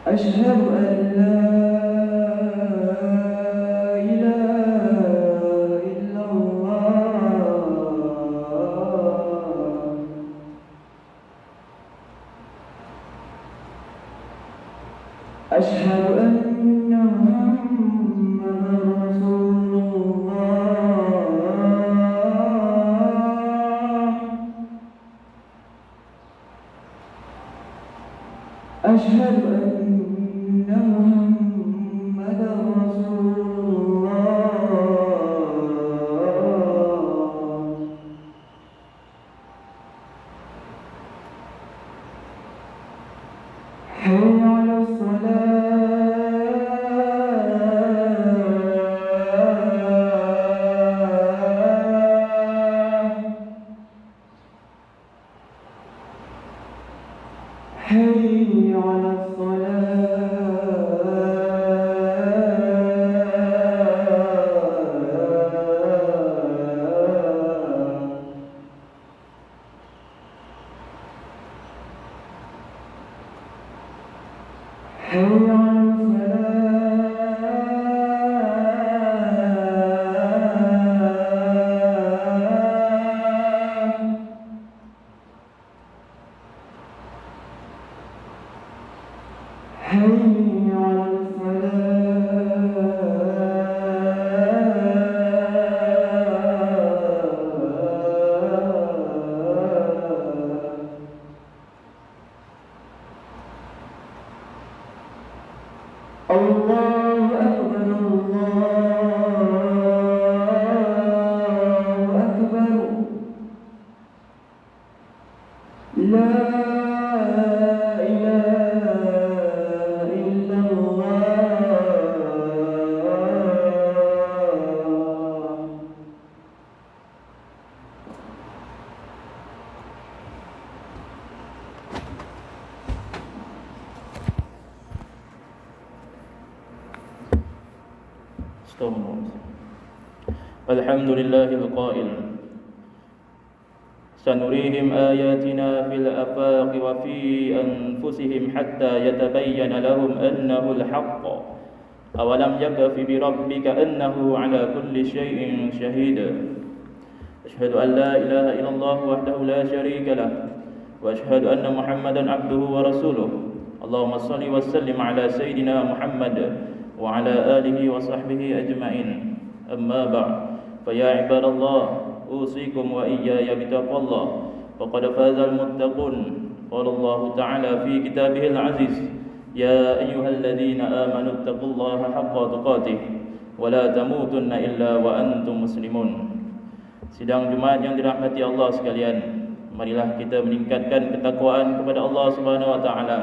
أشهد أن لا إله إلا الله. أشهد أن محمدا رسول الله. أشهد أن محمدا رسول الله. حي على الصلاة. حي على الصلاة. حي على الفلاح. حي على الفلاح. الله أكبر الله أكبر. لا إله إلا الله. الحمد لله القائل سنريهم آياتنا في الآفاق وفي أنفسهم حتى يتبين لهم أنه الحق أولم يكف بربك أنه على كل شيء شهيد أشهد أن لا إله إلا الله وحده لا شريك له وأشهد أن محمدا عبده ورسوله اللهم صل وسلم على سيدنا محمد وعلى آله وصحبه أجمعين أما بعد فيا عباد الله أوصيكم وإياي بتقوى الله فقد فاز المتقون قال الله تعالى في كتابه العزيز يا أيها الذين آمنوا اتقوا الله حق تقاته ولا تموتن إلا وأنتم مسلمون. Sidang Jumaat yang dirahmati Allah sekalian, marilah kita meningkatkan ketakwaan kepada Allah Subhanahu wa taala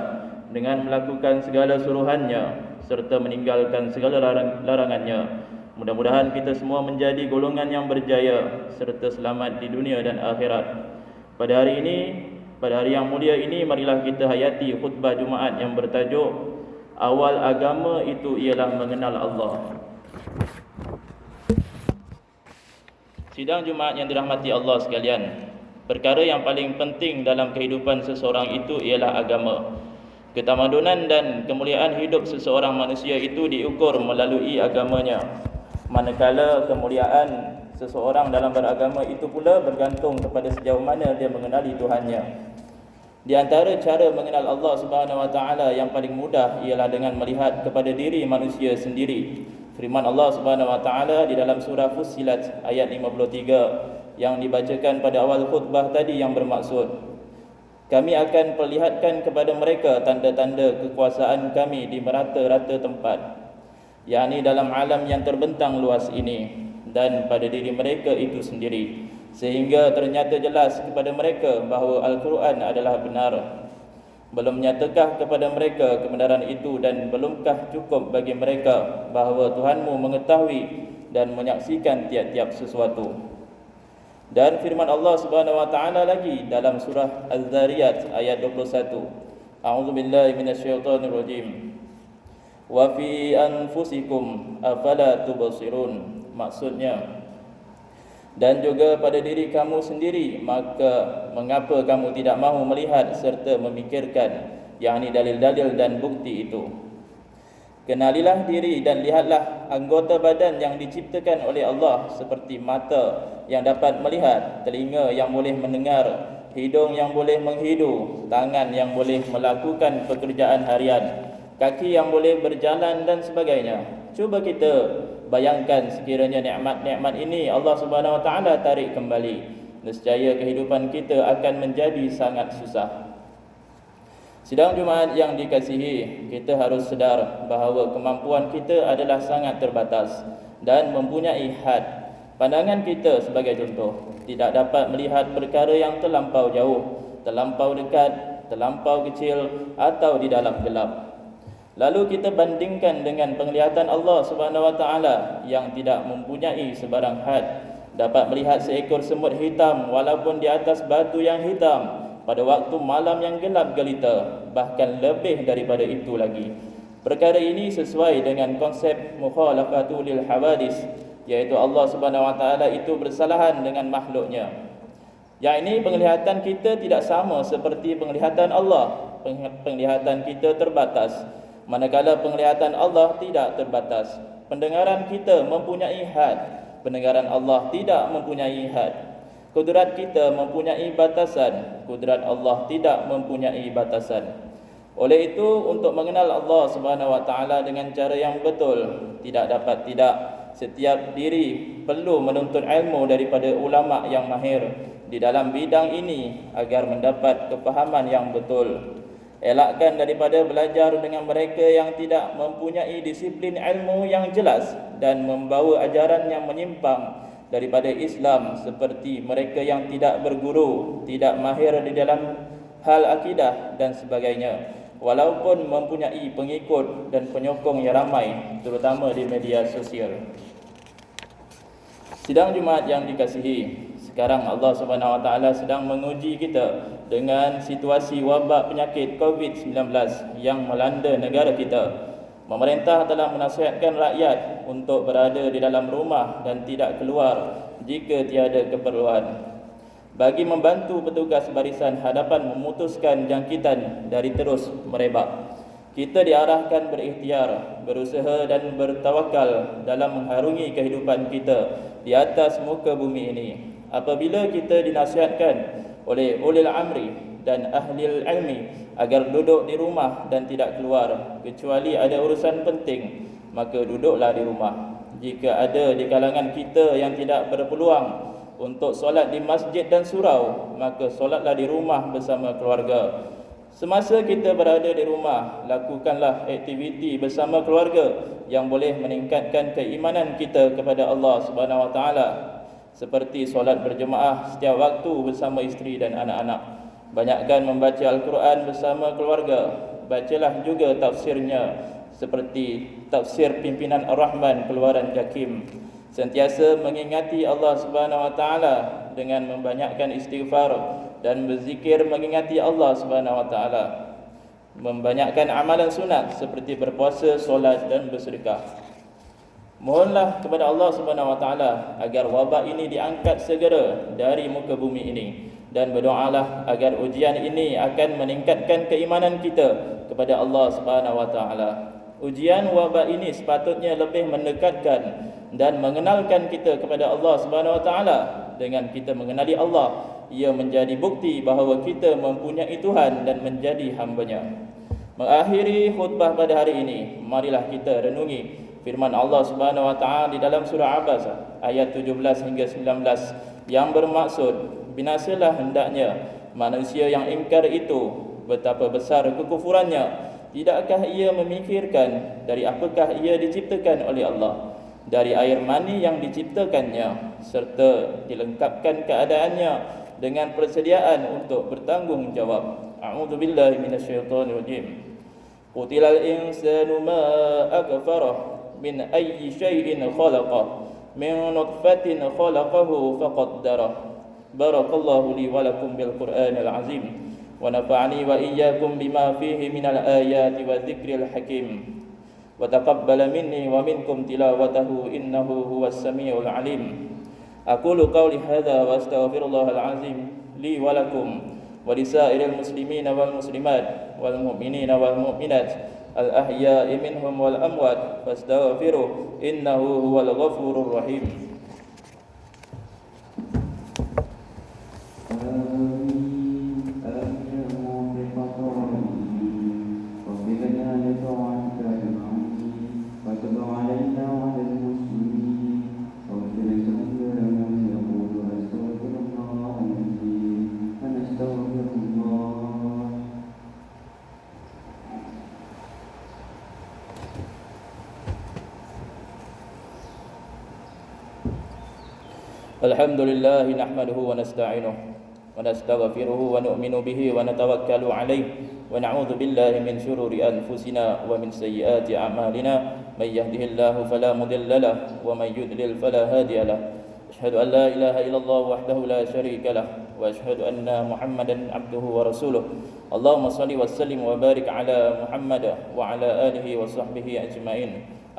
dengan melakukan segala suruhannya serta meninggalkan segala larangannya. Mudah-mudahan kita semua menjadi golongan yang berjaya serta selamat di dunia dan akhirat. Pada hari ini, pada hari yang mulia ini, marilah kita hayati khutbah Jumaat yang bertajuk Awal agama itu ialah mengenal Allah. Sidang Jumaat yang dirahmati Allah sekalian, perkara yang paling penting dalam kehidupan seseorang itu ialah agama. Ketamadunan dan kemuliaan hidup seseorang manusia itu diukur melalui agamanya. Manakala kemuliaan seseorang dalam beragama itu pula bergantung kepada sejauh mana dia mengenali Tuhannya. Di antara cara mengenal Allah Subhanahu wa taala yang paling mudah ialah dengan melihat kepada diri manusia sendiri. Firman Allah Subhanahu wa taala di dalam surah Fussilat ayat 53 yang dibacakan pada awal khutbah tadi yang bermaksud, kami akan perlihatkan kepada mereka tanda-tanda kekuasaan kami di merata-rata tempat, yakni dalam alam yang terbentang luas ini dan pada diri mereka itu sendiri, sehingga ternyata jelas kepada mereka bahawa Al-Quran adalah benar. Belum nyatakah kepada mereka kebenaran itu dan belumkah cukup bagi mereka bahawa Tuhanmu mengetahui dan menyaksikan tiap-tiap sesuatu. Dan firman Allah Subhanahu wa taala lagi dalam surah Az-Zariyat ayat 21. A'udzubillahi minasyaitonirrajim. Wa fi anfusikum afala tubsirun. Maksudnya, dan juga pada diri kamu sendiri, maka mengapa kamu tidak mahu melihat serta memikirkan, yakni dalil-dalil dan bukti itu. Kenalilah diri dan lihatlah anggota badan yang diciptakan oleh Allah, seperti mata yang dapat melihat, telinga yang boleh mendengar, hidung yang boleh menghidu, tangan yang boleh melakukan pekerjaan harian, kaki yang boleh berjalan dan sebagainya. Cuba kita bayangkan sekiranya nikmat-nikmat ini Allah Subhanahu Wa Taala tarik kembali, nescaya kehidupan kita akan menjadi sangat susah. Sidang Jumaat yang dikasihi, kita harus sedar bahawa kemampuan kita adalah sangat terbatas dan mempunyai had. Pandangan kita sebagai contoh tidak dapat melihat perkara yang terlampau jauh, terlampau dekat, terlampau kecil atau di dalam gelap. Lalu kita bandingkan dengan penglihatan Allah Subhanahu Wa Taala yang tidak mempunyai sebarang had, dapat melihat seekor semut hitam walaupun di atas batu yang hitam pada waktu malam yang gelap gelita, bahkan lebih daripada itu lagi. Perkara ini sesuai dengan konsep mukhalafatul lil hawadis, iaitu Allah Subhanahu Wa Taala itu bersalahan dengan makhluknya. Yang ini penglihatan kita tidak sama seperti penglihatan Allah. Penglihatan kita terbatas, manakala penglihatan Allah tidak terbatas. Pendengaran kita mempunyai had, pendengaran Allah tidak mempunyai had. Kudrat kita mempunyai batasan, kudrat Allah tidak mempunyai batasan. Oleh itu, untuk mengenal Allah Subhanahu Wa Taala dengan cara yang betul, tidak dapat tidak, setiap diri perlu menuntut ilmu daripada ulama yang mahir di dalam bidang ini agar mendapat kefahaman yang betul. Elakkan daripada belajar dengan mereka yang tidak mempunyai disiplin ilmu yang jelas dan membawa ajaran yang menyimpang daripada Islam, seperti mereka yang tidak berguru, tidak mahir di dalam hal akidah dan sebagainya, walaupun mempunyai pengikut dan penyokong yang ramai, terutama di media sosial. Sidang Jumaat yang dikasihi, sekarang Allah Subhanahu Wa Taala sedang menguji kita dengan situasi wabak penyakit COVID-19 yang melanda negara kita. Pemerintah telah menasihatkan rakyat untuk berada di dalam rumah dan tidak keluar jika tiada keperluan. Bagi membantu petugas barisan hadapan memutuskan jangkitan dari terus merebak, kita diarahkan berikhtiar, berusaha dan bertawakal dalam mengharungi kehidupan kita di atas muka bumi ini. Apabila kita dinasihatkan oleh ulil amri dan ahli ilmi agar duduk di rumah dan tidak keluar kecuali ada urusan penting, maka duduklah di rumah. Jika ada di kalangan kita yang tidak berpeluang untuk solat di masjid dan surau, maka solatlah di rumah bersama keluarga. Semasa kita berada di rumah, lakukanlah aktiviti bersama keluarga yang boleh meningkatkan keimanan kita kepada Allah Subhanahu Wa Taala, seperti solat berjemaah setiap waktu bersama isteri dan anak-anak. Banyakkan membaca Al-Quran bersama keluarga. Bacalah juga tafsirnya, seperti tafsir pimpinan Ar-Rahman keluaran Jakim. Sentiasa mengingati Allah Subhanahu Wa Taala dengan membanyakkan istighfar dan berzikir mengingati Allah Subhanahu Wa Taala. Membanyakkan amalan sunat seperti berpuasa, solat dan bersedekah. Mohonlah kepada Allah Subhanahu Wa Taala agar wabak ini diangkat segera dari muka bumi ini, dan berdoalah agar ujian ini akan meningkatkan keimanan kita kepada Allah Subhanahu Wa Taala. Ujian wabak ini sepatutnya lebih mendekatkan dan mengenalkan kita kepada Allah Subhanahu Wa Taala. Dengan kita mengenali Allah, ia menjadi bukti bahawa kita mempunyai Tuhan dan menjadi hamba-Nya. Mengakhiri khutbah pada hari ini, marilah kita renungi firman Allah Subhanahu Wa Taala di dalam surah Abbas ayat 17 hingga 19 yang bermaksud, binasalah hendaknya manusia yang ingkar itu, betapa besar kekufurannya. Tidakkah ia memikirkan dari apakah ia diciptakan oleh Allah? Dari air mani yang diciptakannya, serta dilengkapkan keadaannya dengan persediaan untuk bertanggungjawab. A'udzubillahi minasyaitonirrajim. Qutilal insanu ma akfarah min ayyi syai'in khalaqah min nutfatin khalaqahu faqaddarah. Barakallahu li wa lakum bil Qur'anil azim wa nafa'ani wa iyyakum bima fihi minal ayati wa dzikril hakim. Wa taqabbala minni wa minkum tilawatahu innahu huwas samiul alim. Aqulu qawli hadza wa astaghfirullahal azim li wa lakum ولسائر المسلمين والمسلمات والمؤمنين والمؤمنات الأحياء منهم والأموات فاستغفروه إنه هو الغفور الرحيم. الحمد لله نحمده ونستعينه ونستغفره ونؤمن به ونتوكل عليه ونعوذ بالله من شرور أنفسنا ومن سيئات أعمالنا من يهده الله فلا مضل له ومن يضلل فلا هادي له أشهد أن لا إله إلا الله وحده لا شريك له وأشهد أن محمدا عبده ورسوله اللهم صل وسلم وبارك على محمد وعلى آله وصحبه أجمعين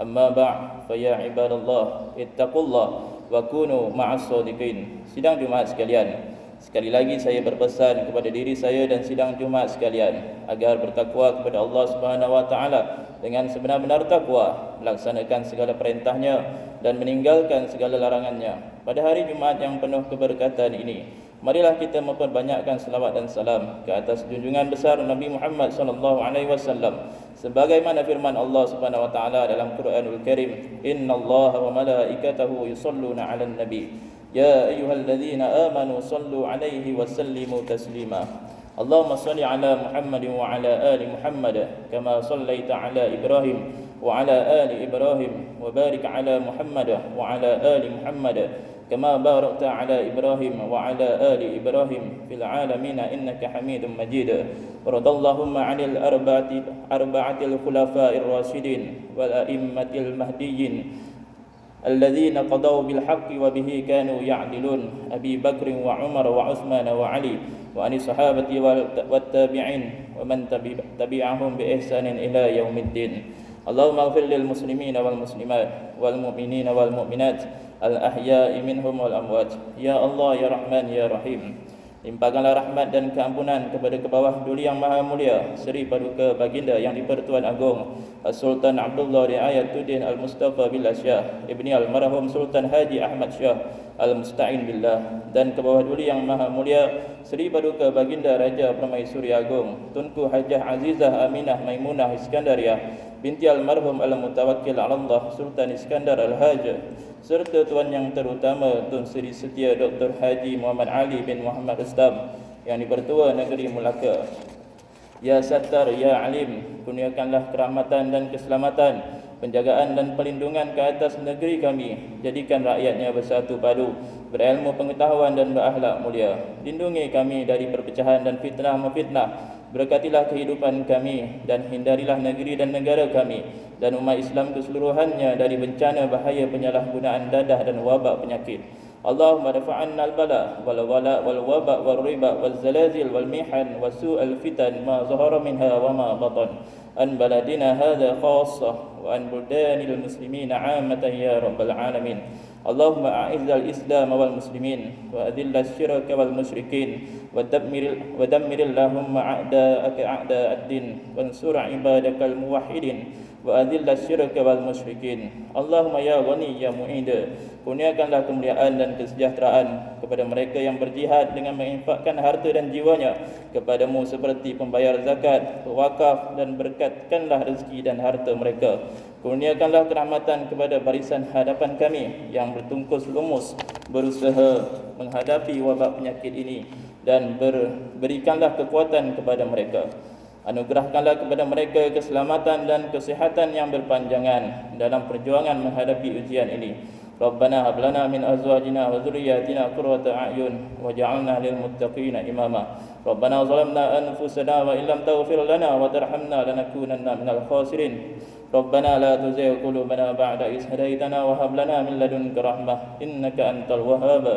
أما بعد فيا عباد الله اتقوا الله wa kunu ma'as shadiqin. Sidang Jumaat sekalian, sekali lagi saya berpesan kepada diri saya dan sidang Jumaat sekalian agar bertakwa kepada Allah Subhanahu wa taala dengan sebenar-benar takwa, melaksanakan segala perintahnya dan meninggalkan segala larangannya. Pada hari Jumaat yang penuh keberkatan ini, marilah kita memperbanyakkan selawat dan salam ke atas junjungan besar Nabi Muhammad sallallahu alaihi wasallam sebagaimana firman Allah Subhanahu wa taala dalam Quranul Karim, innallaha wa malaikatahu yusholluna 'alan nabi ya ayyuhalladzina amanu shallu 'alaihi wa sallimu taslima. Allahumma shalli 'ala Muhammad wa 'ala ali Muhammad kama shallaita 'ala Ibrahim wa 'ala ali Ibrahim wa barik 'ala Muhammad wa 'ala ali Muhammad كما باركت على إبراهيم وعلى آل إبراهيم في العالمين إنك حميد مجيد. وارض اللهم عن الأربعة الخلفاء الراشدين والأئمة المهديين الذين قضوا بالحق وبه كانوا يعدلون أبي بكر وعمر وعثمان وعلي وعن الصحابة والتابعين ومن تبعهم بإحسان إلى يوم الدين. اللهم اغفر للمسلمين والمسلمات والمؤمنين والمؤمنات al-ahya'i minhum wal amwat. Ya Allah, ya Rahman, ya Rahim, limpahkanlah rahmat dan keampunan kepada kebawah duli yang maha mulia Seri Paduka Baginda yang di-Pertuan Agong Sultan Abdullah Riayatuddin Al-Mustafa Billah Syah Ibni Al-Marhum Sultan Haji Ahmad Syah Al-Musta'in Billah, dan kebawah duli yang maha mulia Seri Paduka Baginda Raja Permaisuri Agong Tunku Hajah Azizah Aminah Maimunah Iskandariah binti Al-Marhum Al-Mutawakkil Allah Sultan Iskandar Al-Haj, serta Tuan Yang Terutama Tun Seri Setia Dr. Haji Muhammad Ali bin Muhammad Islam yang di-Pertua Negeri Melaka. Ya Sattar, Ya Alim, kurniakanlah kerahmatan dan keselamatan, penjagaan dan perlindungan ke atas negeri kami. Jadikan rakyatnya bersatu padu, berilmu pengetahuan dan berakhlak mulia. Lindungi kami dari perpecahan dan fitnah-memfitnah. Berkatilah kehidupan kami dan hindarilah negeri dan negara kami dan umat Islam keseluruhannya dari bencana bahaya penyalahgunaan dadah dan wabak penyakit. Allahumma dafa'anna al-bala wal wala wal wabak wal riba wal zalazil wal mihan wa su'al fitan ma zahara minha wa ma batan an baladina hadha khassah wa an buldanil muslimina 'ammatan ya rabbal alamin. Allahumma a'izzal Islam wal muslimin wa adillal syirka wal musyrikin wa dammiril lahumma a'da'aka a'da'ad-din wansur ibadakal muwahhidin wa adillal syirka wal musyrikin. Allahumma ya ghani ya mu'id, kurniakanlah kemuliaan dan kesejahteraan kepada mereka yang berjihad dengan menginfakkan harta dan jiwanya kepadamu seperti pembayar zakat, wakaf, dan berkatkanlah rezeki dan harta mereka. Kurniakanlah kerahmatan kepada barisan hadapan kami yang bertungkus lumus berusaha menghadapi wabak penyakit ini, dan berikanlah kekuatan kepada mereka. Anugerahkanlah kepada mereka keselamatan dan kesihatan yang berpanjangan dalam perjuangan menghadapi ujian ini. Rabbana hab lana min azwajina wa dhurriyyatina qurrata a'yun waj'alna lil muttaqina imama. Rabbana zalamna anfusana wa illam taghfir lana wa tarhamna lanakunanna minal khasirin. Rabbana la tuzigh qulubana ba'da idh hadaytana wa hab lana min ladunka rahmah innaka antal wahhab.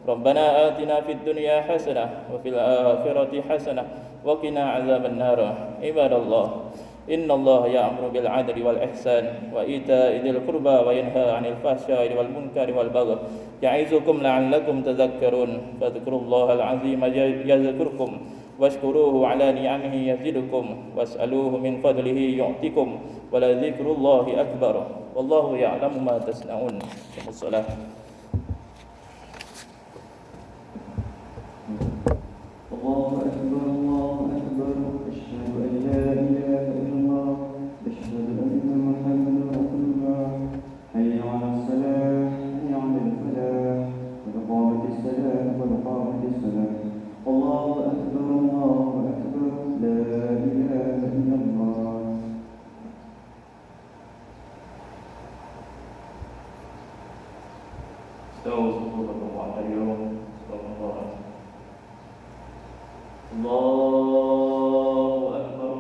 Rabbana atina fid dunya hasanah wa fil akhirati hasanah wa qina azaban nar. Ibadallah, innallaha ya'muru bil 'adli wal ihsan wa ita'i dzil qurba wa yanha 'anil fahsya'i wal munkari wal baghi ya'izukum la'allakum tadhakkarun. Fadhkurullahal 'azima yadhkurkum واشكروه على نعمه يزدكم واسألوه من فضله يعطكم ولذكر الله أكبر والله يعلم ما تصنعون. الصلاة. الله أكبر الله أكبر أشهد أن لا إله إلا الله أشهد أن محمدا رسول الله حي على الصلاة حي على الفلاح قد قامت الصلاة قد قامت الصلاة الله أكبر لا إله إلا الله. استووا صفوفكم واعتدلوا. استغفر الله أكبر.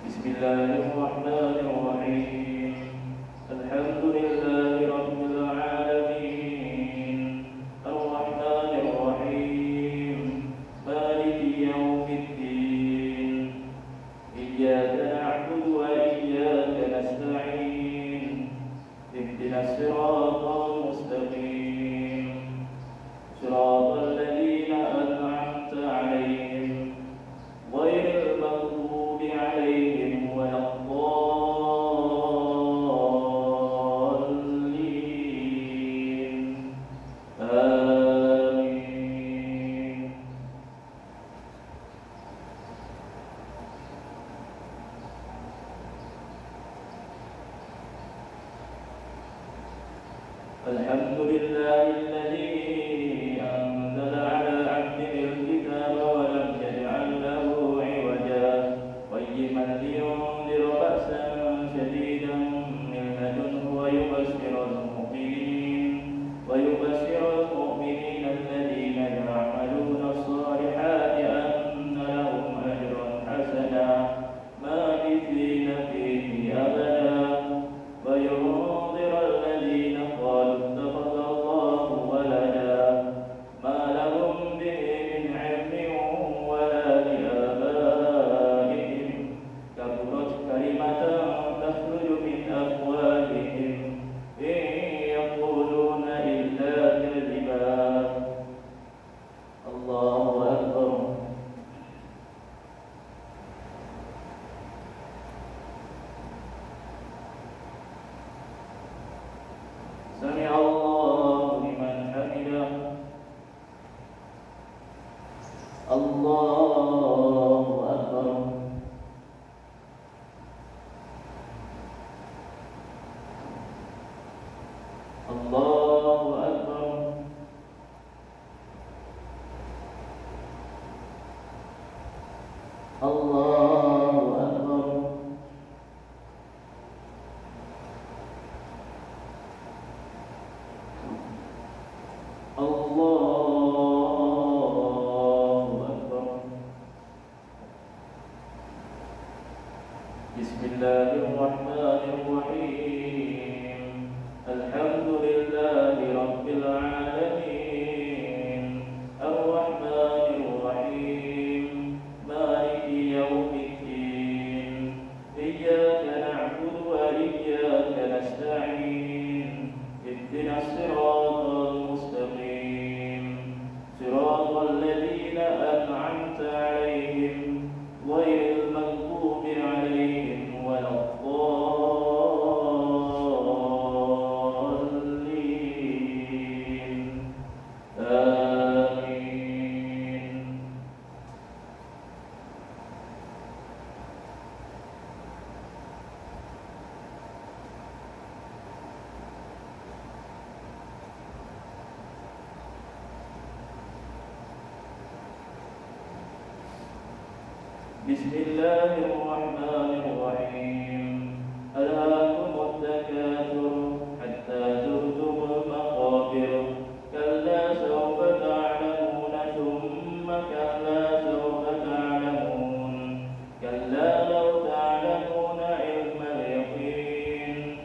بسم الله الرحمن الرحيم الحمد لله رب العالمين الرحمن الرحيم مالك يوم الدين إياك نعبد وإياك نستعين اهدنا الصراط المستقيم صراط الذين أنعمت عليهم غير المغضوب عليهم ولا الضالين آمين. الحمد لله الذي أنزل على عبده الكتاب ولم يجعل له عوجا قيما لينذر بأسا شديدا من لدنه ويبشر المؤمنين الذين يعملون الصالحات أن لهم أجرا حسنا ماكثين فيه أبدا وينذر الذين قالوا اتخذ الله ولدا ما لهم به من علم ولا لآبائهم كبرت كلمة تخرج من أفواههم إن يقولون إلا كذبا. الله أكبر. سمع الله لمن حمده. الله أكبر. الله أكبر. الله أكبر. الله أكبر. بسم الله الرحمن الرحيم الحمد لله رب العالمين الرحمن الرحيم مالك يوم الدين إياك نعبد وإياك نستعين اهدنا الصراط المستقيم صراط الذين أنعمت عليهم غير المغضوب عليهم ولا الضالين آمين. بسم الله الرحمن الرحيم ألهاكم التكاثر حتى زرتم المقابر كلا سوف تعلمون ثم كلا سوف تعلمون كلا لو تعلمون علم اليقين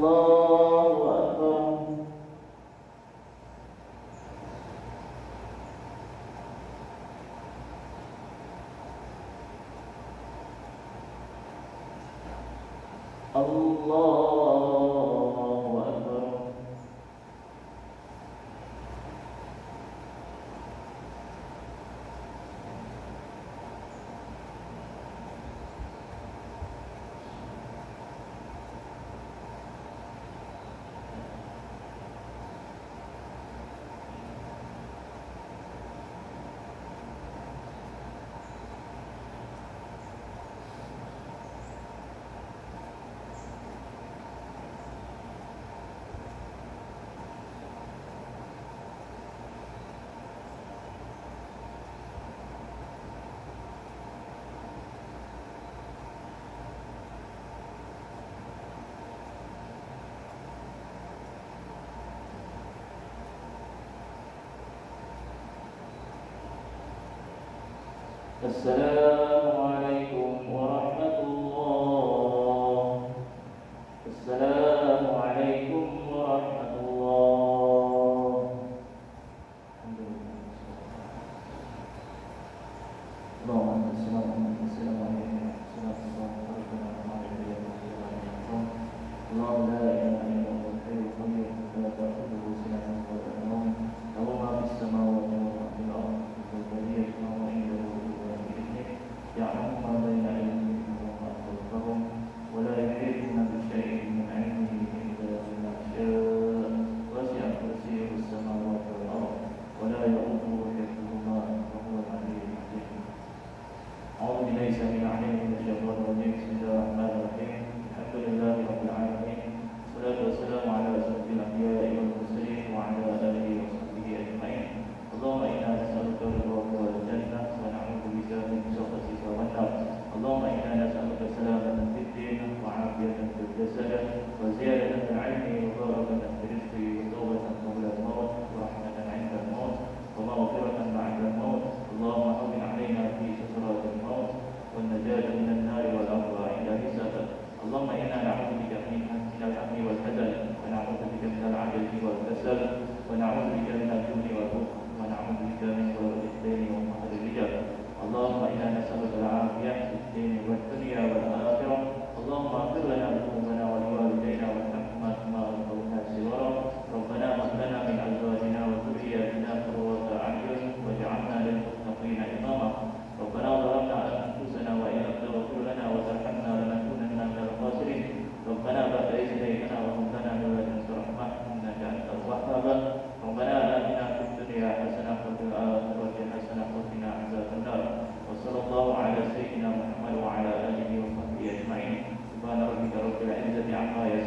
الله أكبر. الله أكبر. Assalamualaikum warahmatullahi. Assalamualaikum warahmatullahi. Allahumma salli ala Muhammad. Allahumma la ilaha illa anta al-hayyul qayyum la ta'khudhuhu sinatun wa la nawm lahu ma fis samawati wa ma fil ardi يعلم ما بين أيديهم وما خلفهم ولا يحيطون بشيء من علمه إلا بما شاء وسع كرسيه السماوات والأرض ولا يؤوده حفظهما وهو العلي العظيم. أعوذ بالله السميع العليم من الشيطان الرجيم. بسم الله الرحمن الرحيم. الحمد لله رب العالمين والصلاة والسلام على أشرف الأنبياء والمرسلين وعلى آله وصحبه أجمعين. اللهم إنا نسألك رضاك والجنة ونعوذ بك من سخطك والنار. اللهم إنا نسألك سلامة في الدين وعافية في الجسد وزيادة في العلم وبركة في الرزق وتوبة قبل الموت ورحمة عند الموت ومغفرة بعد الموت. اللهم هون علينا في سكرات الموت والنجاة من النار والأرض عند حسابك. اللهم إنا نعوذ بك من الهم والحزن ونعوذ بك من العجز والكسل ونعوذ بك من الجبن والبخل ونعوذ بك من ضرر الدين وقهر الرجال. اللهم إنا نسألك العافية في الدين والدنيا والآخرة. اللهم اغفر لنا ذنوبنا ولوالدينا وارحمهما كما ربونا صغارا. ربنا هب لنا من أزواجنا وذرياتنا قرة أعين واجعلنا للمتقين إماما. ربنا ظلمنا أنفسنا وإن لم تغفر لنا وترحمنا لنكونن من الخاسرين. ربنا بعد إذ هديتنا وهب لنا من لدنك رحمة إنك أنت الوهاب. ربنا آتنا في الدنيا حسنة وفي الآخرة حسنة وقنا عذاب النار. وصلى الله على سيدنا محمد وعلى آله وصحبه أجمعين. سبحان ربك رب العزة عما يصفون